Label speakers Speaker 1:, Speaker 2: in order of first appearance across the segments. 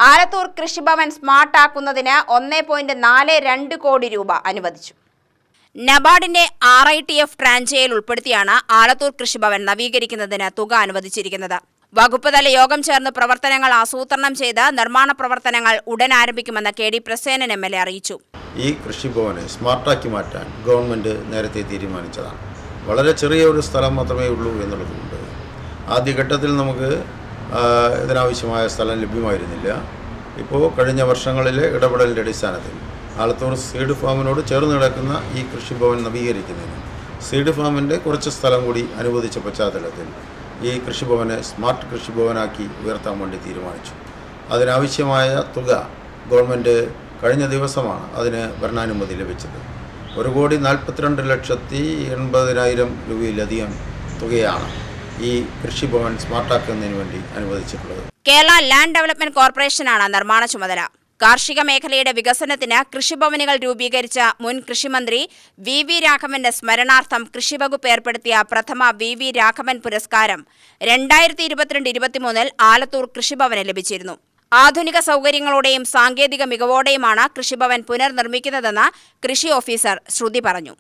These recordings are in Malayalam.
Speaker 1: ആലത്തൂർ കൃഷിഭവൻ സ്മാർട്ട് ആക്കുന്നതിന് 1.42 കോടി രൂപ അനുവദിച്ചു. നബാർഡിന്റെ RITF ട്രാഞ്ചയിൽ ഉൾപ്പെടുത്തിയാണ് ആലത്തൂർ കൃഷിഭവൻ നവീകരിക്കുന്നതിന് തുക അനുവദിച്ചിരിക്കുന്നത്. വകുപ്പ് തല യോഗം ചേർന്ന് പ്രവർത്തനങ്ങൾ ആസൂത്രണം ചെയ്ത് നിർമ്മാണ പ്രവർത്തനങ്ങൾ ഉടൻ ആരംഭിക്കുമെന്ന് KD പ്രസേനൻ MLA അറിയിച്ചു.
Speaker 2: ഈ കൃഷിഭവനെ സ്മാർട്ടാക്കി മാറ്റാൻ ഗവൺമെൻറ് നേരത്തെ തീരുമാനിച്ചതാണ്. വളരെ ചെറിയ ഒരു സ്ഥലം മാത്രമേ ഉള്ളൂ എന്നുള്ളതുകൊണ്ട് ആദ്യഘട്ടത്തിൽ നമുക്ക് ഇതിനാവശ്യമായ സ്ഥലം ലഭ്യമായിരുന്നില്ല. ഇപ്പോൾ കഴിഞ്ഞ വർഷങ്ങളിലെ ഇടപെടലിൻ്റെ അടിസ്ഥാനത്തിൽ ആലത്തൂർ സീഡ് ഫാമിനോട് ചേർന്ന് കിടക്കുന്ന ഈ കൃഷിഭവൻ നവീകരിക്കുന്നതിന് സീഡ് ഫാമിൻ്റെ കുറച്ച് സ്ഥലം കൂടി അനുവദിച്ച പശ്ചാത്തലത്തിൽ ഈ കൃഷിഭവനെ സ്മാർട്ട് കൃഷിഭവനാക്കി ഉയർത്താൻ വേണ്ടി തീരുമാനിച്ചു. അതിനാവശ്യമായ തുക ഗവൺമെൻറ് കഴിഞ്ഞ ദിവസമാണ് അതിന് ഭരണാനുമതി ലഭിച്ചത്. 1,42,80,000 രൂപയിലധികം തുകയാണ് ഈ കൃഷിഭവൻ സ്മാർട്ടാക്കുന്നതിന് വേണ്ടി അനുവദിച്ചിട്ടുള്ളത്.
Speaker 1: കേരള ലാൻഡ് ഡെവലപ്മെന്റ് കോർപ്പറേഷനാണ് നിർമ്മാണ ചുമതല. കാർഷിക മേഖലയുടെ വികസനത്തിന് കൃഷിഭവനുകൾ രൂപീകരിച്ച മുൻ കൃഷിമന്ത്രി VV രാഘവന്റെ സ്മരണാർത്ഥം കൃഷിവകുപ്പ് ഏർപ്പെടുത്തിയ പ്രഥമ VV രാഘവൻ പുരസ്കാരം 2022-23 ആലത്തൂർ കൃഷിഭവന് ലഭിച്ചിരുന്നു. ആധുനിക സൗകര്യങ്ങളോടെയും സാങ്കേതിക മികവോടെയുമാണ് കൃഷിഭവൻ പുനർനിർമ്മിക്കുന്നതെന്ന് കൃഷി ഓഫീസർ ശ്രുതി പറഞ്ഞു.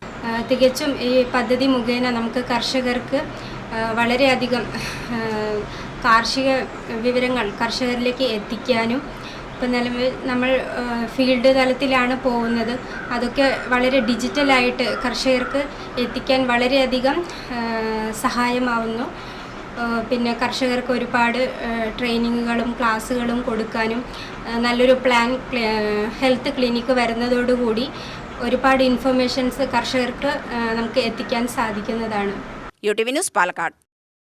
Speaker 3: തികച്ചും ഈ പദ്ധതി മുഖേന നമുക്ക് കർഷകർക്ക് വളരെയധികം കാർഷിക വിവരങ്ങൾ കർഷകരിലേക്ക് എത്തിക്കാനും, ഇപ്പം നിലവിൽ നമ്മൾ ഫീൽഡ് തലത്തിലാണ് പോകുന്നത്, അതൊക്കെ വളരെ ഡിജിറ്റലായിട്ട് കർഷകർക്ക് എത്തിക്കാൻ വളരെയധികം സഹായമാവുന്നു. പിന്നെ കർഷകർക്ക് ഒരുപാട് ട്രെയിനിങ്ങുകളും ക്ലാസ്സുകളും കൊടുക്കാനും നല്ലൊരു പ്ലാൻ ഹെൽത്ത് ക്ലിനിക്ക് വരുന്നതോടുകൂടി ഒരുപാട് ഇൻഫർമേഷൻസ് കർഷകർക്ക് നമുക്ക് എത്തിക്കാൻ സാധിക്കുന്നതാണ്.
Speaker 1: UTV news Palakkad.